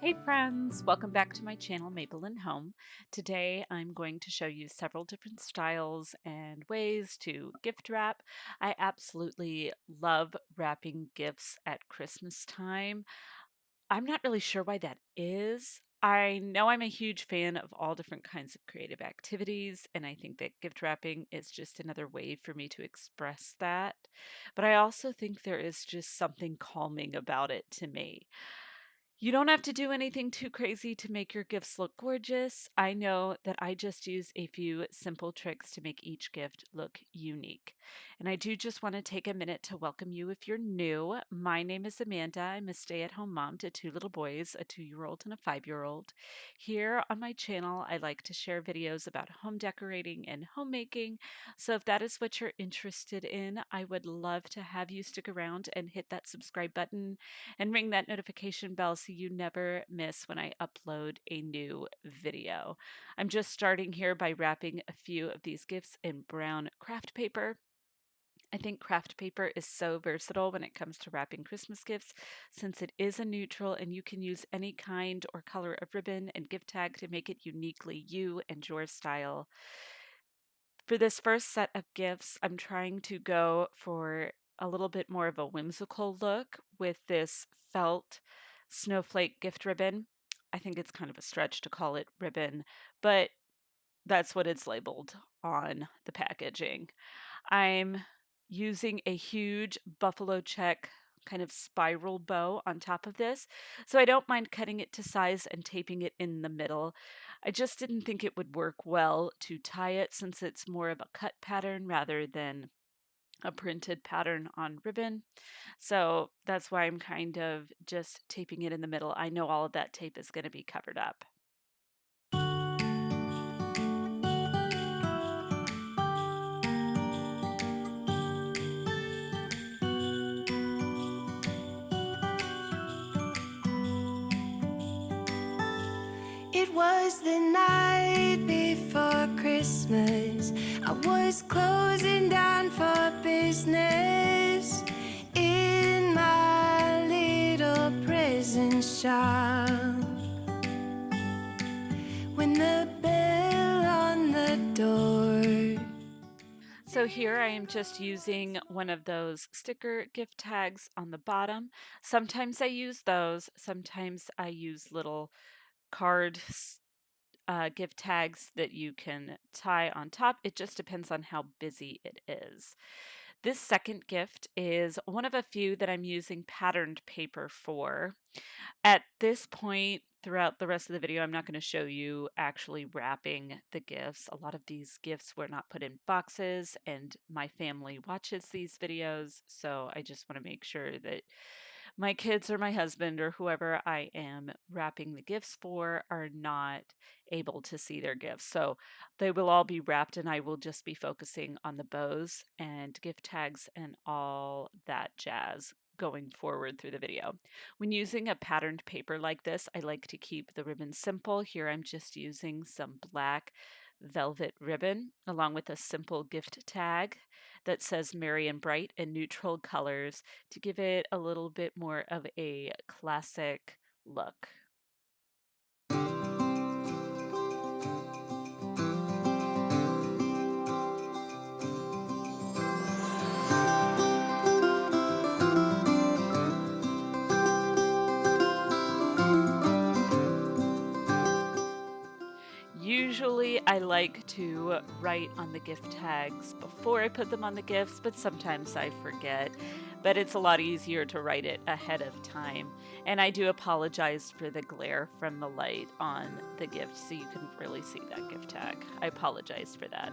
Hey friends, welcome back to my channel Maple and Home. Today I'm going to show you several different styles and ways to gift wrap. I absolutely love wrapping gifts at Christmas time. I'm not really sure why that is. I know I'm a huge fan of all different kinds of creative activities, and I think that gift wrapping is just another way for me to express that. But I also think there is just something calming about it to me. You don't have to do anything too crazy to make your gifts look gorgeous. I know that I just use a few simple tricks to make each gift look unique. And I do just want to take a minute to welcome you if you're new. My name is Amanda. I'm a stay at home mom to two little boys, a 2 year old and a 5 year old. Here on my channel, I like to share videos about home decorating and homemaking. So if that is what you're interested in, I would love to have you stick around and hit that subscribe button and ring that notification bell so you never miss when I upload a new video. I'm just starting here by wrapping a few of these gifts in brown craft paper. I think craft paper is so versatile when it comes to wrapping Christmas gifts since it is a neutral and you can use any kind or color of ribbon and gift tag to make it uniquely you and your style. For this first set of gifts, I'm trying to go for a little bit more of a whimsical look with this felt snowflake gift ribbon. I think it's kind of a stretch to call it ribbon, but that's what it's labeled on the packaging. I'm using a huge buffalo check kind of spiral bow on top of this, so I don't mind cutting it to size and taping it in the middle. I just didn't think it would work well to tie it since it's more of a cut pattern rather than a printed pattern on ribbon. So that's why I'm kind of just taping it in the middle. I know all of that tape is going to be covered up. It was the night before Christmas. I was closing down for business in my little prison shop when the bell on the door. So here I am just using one of those sticker gift tags on the bottom. Sometimes I use those, sometimes I use little card gift tags that you can tie on top. It just depends on how busy it is. This second gift is one of a few that I'm using patterned paper for. At this point, throughout the rest of the video, I'm not going to show you actually wrapping the gifts. A lot of these gifts were not put in boxes, and my family watches these videos, so I just want to make sure that my kids or my husband or whoever I am wrapping the gifts for are not able to see their gifts. So they will all be wrapped, and I will just be focusing on the bows and gift tags and all that jazz going forward through the video. When using a patterned paper like this, I like to keep the ribbon simple. Here I'm just using some black velvet ribbon along with a simple gift tag that says Merry and Bright in neutral colors to give it a little bit more of a classic look. Usually, I like to write on the gift tags before I put them on the gifts, but sometimes I forget. But it's a lot easier to write it ahead of time. And I do apologize for the glare from the light on the gift so you couldn't really see that gift tag. I apologize for that.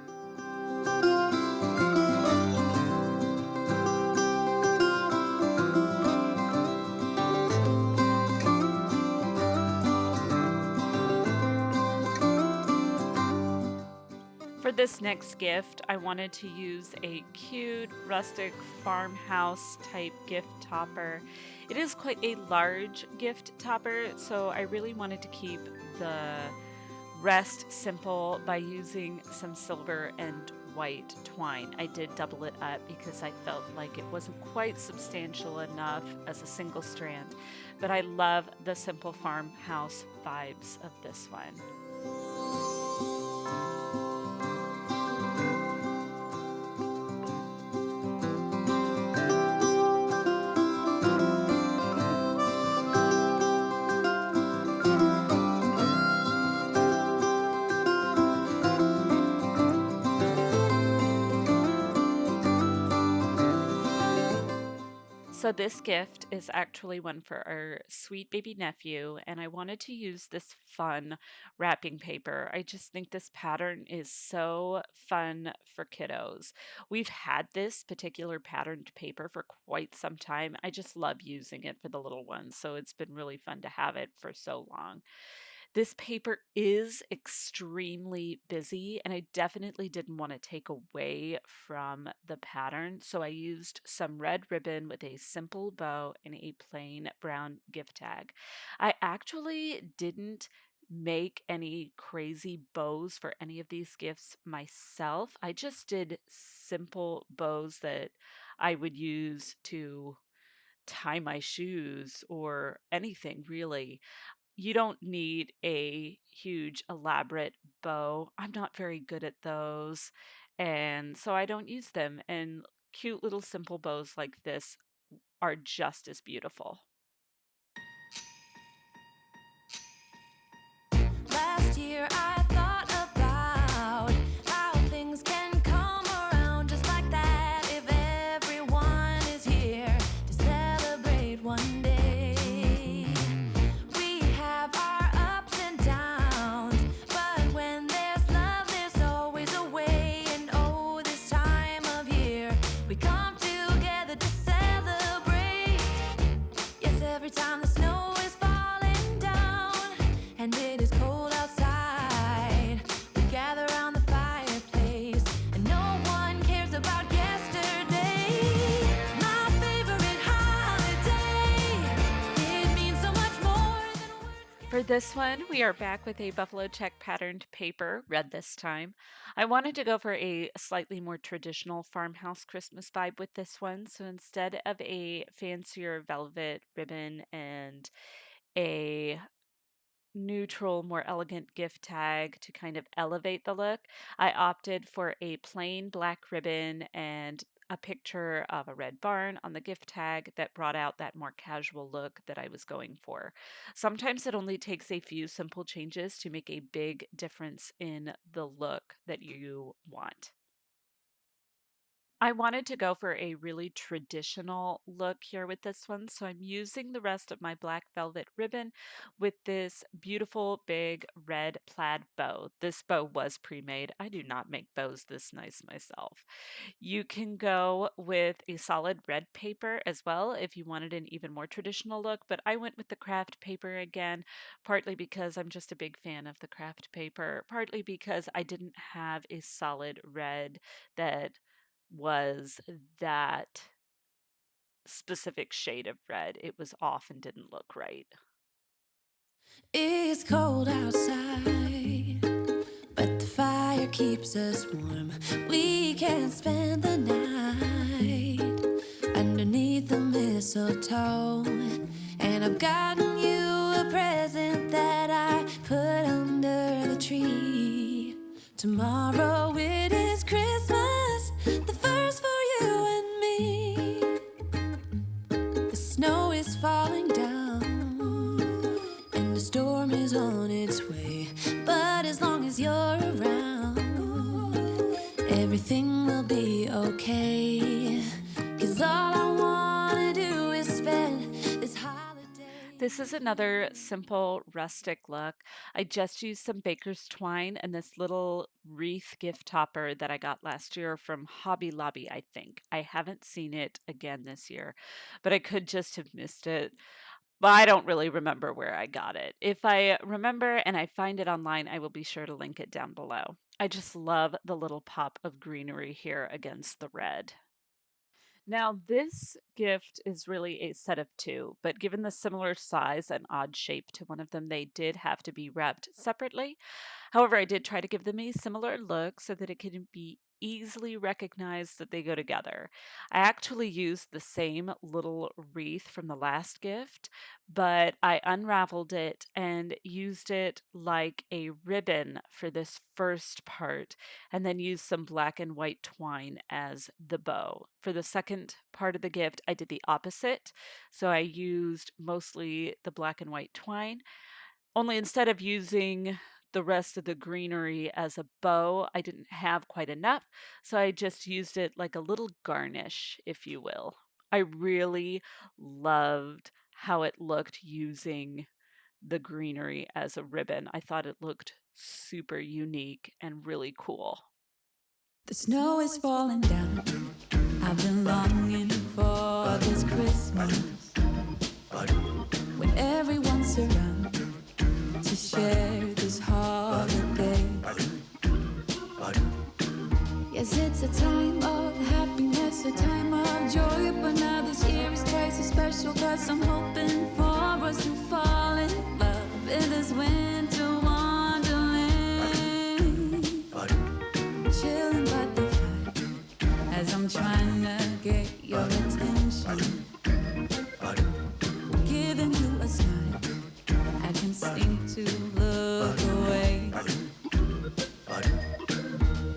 For this next gift, I wanted to use a cute rustic farmhouse type gift topper. It is quite a large gift topper, so I really wanted to keep the rest simple by using some silver and white twine. I did double it up because I felt like it wasn't quite substantial enough as a single strand, but I love the simple farmhouse vibes of this one. So this gift is actually one for our sweet baby nephew, and I wanted to use this fun wrapping paper. I just think this pattern is so fun for kiddos. We've had this particular patterned paper for quite some time. I just love using it for the little ones, so it's been really fun to have it for so long. This paper is extremely busy, and I definitely didn't want to take away from the pattern. So I used some red ribbon with a simple bow and a plain brown gift tag. I actually didn't make any crazy bows for any of these gifts myself. I just did simple bows that I would use to tie my shoes or anything really. You don't need a huge elaborate bow. I'm not very good at those, and so I don't use them, and cute little simple bows like this are just as beautiful. Last year I thought about how things can come around just like that if everyone is here to celebrate one day. We have our ups and downs, but when there's love, there's always a way. And oh, this time of year, we come together to celebrate. Yes, every time the snow is falling down and it is cold outside, we gather around the fireplace and no one cares about yesterday. My favorite holiday, it means so much more than words For can this one, we say. are back with a buffalo check patterned paper, red this time. I wanted to go for a slightly more traditional farmhouse Christmas vibe with this one, so instead of a fancier velvet ribbon and a neutral, more elegant gift tag to kind of elevate the look, I opted for a plain black ribbon and a picture of a red barn on the gift tag that brought out that more casual look that I was going for. Sometimes it only takes a few simple changes to make a big difference in the look that you want. I wanted to go for a really traditional look here with this one, so I'm using the rest of my black velvet ribbon with this beautiful big red plaid bow. This bow was pre-made. I do not make bows this nice myself. You can go with a solid red paper as well if you wanted an even more traditional look, but I went with the craft paper again, partly because I'm just a big fan of the craft paper, partly because I didn't have a solid red that was that specific shade of red. It was off and didn't look right. It's cold outside, but the fire keeps us warm. We can spend the night underneath the mistletoe. And I've gotten you a present that I put under the tree. Tomorrow it is Christmas, the first for you and me. The snow is falling down and the storm is on its way. But as long as you're around, everything will be okay. 'Cause all I wanna do is spend this holiday. This is another simple rustic look. I just used some baker's twine and this little wreath gift topper that I got last year from Hobby Lobby, I think. I haven't seen it again this year, but I could just have missed it. But I don't really remember where I got it. If I remember and I find it online, I will be sure to link it down below. I just love the little pop of greenery here against the red. Now, this gift is really a set of two, but given the similar size and odd shape to one of them, they did have to be wrapped separately. However, I did try to give them a similar look so that it could be easily recognize that they go together. I actually used the same little wreath from the last gift, but I unraveled it and used it like a ribbon for this first part, and then used some black and white twine as the bow. For the second part of the gift, I did the opposite. So I used mostly the black and white twine, only instead of using the rest of the greenery as a bow, I didn't have quite enough, so I just used it like a little garnish, if you will. I really loved how it looked using the greenery as a ribbon. I thought it looked super unique and really cool. The snow is falling down. I've been longing for this Christmas when everyone's around to share this holiday. Yes, it's a time of happiness, a time of joy, but now this year is twice as special, cause I'm hoping for us to fall in love in this winter wonderland. Chilling by the fire as I'm trying to get your attention, giving you a smile. I can seem to look away.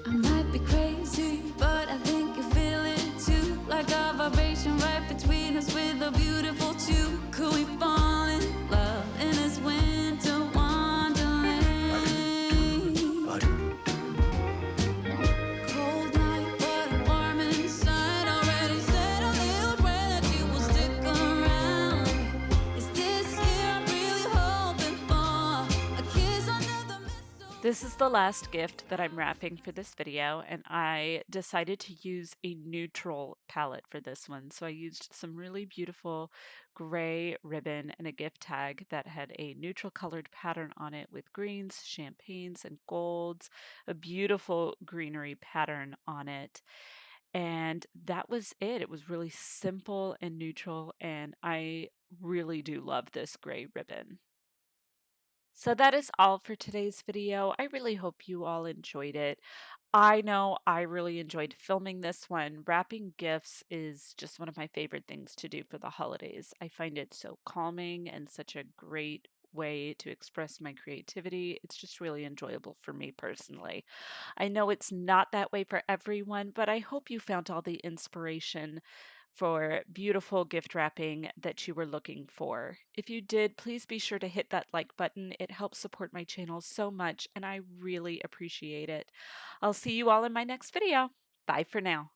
I might be crazy, but I think you feel it too. Like a vibration right between us with a beautiful two. Could we fall in love in this winter wonderland? Cold night, but warm inside. Already said a little prayer that you will stick around. Is this year I'm really hoping for a kiss under the mistletoe? This is the last gift that I'm wrapping for this video, and I decided to use a neutral palette for this one. So I used some really beautiful gray ribbon and a gift tag that had a neutral colored pattern on it with greens, champagnes, and golds, a beautiful greenery pattern on it. And that was it. It was really simple and neutral, and I really do love this gray ribbon. So that is all for today's video. I really hope you all enjoyed it. I know I really enjoyed filming this one. Wrapping gifts is just one of my favorite things to do for the holidays. I find it so calming and such a great way to express my creativity. It's just really enjoyable for me personally. I know it's not that way for everyone, but I hope you found all the inspiration for beautiful gift wrapping that you were looking for. If you did, please be sure to hit that like button. It helps support my channel so much, and I really appreciate it. I'll see you all in my next video. Bye for now.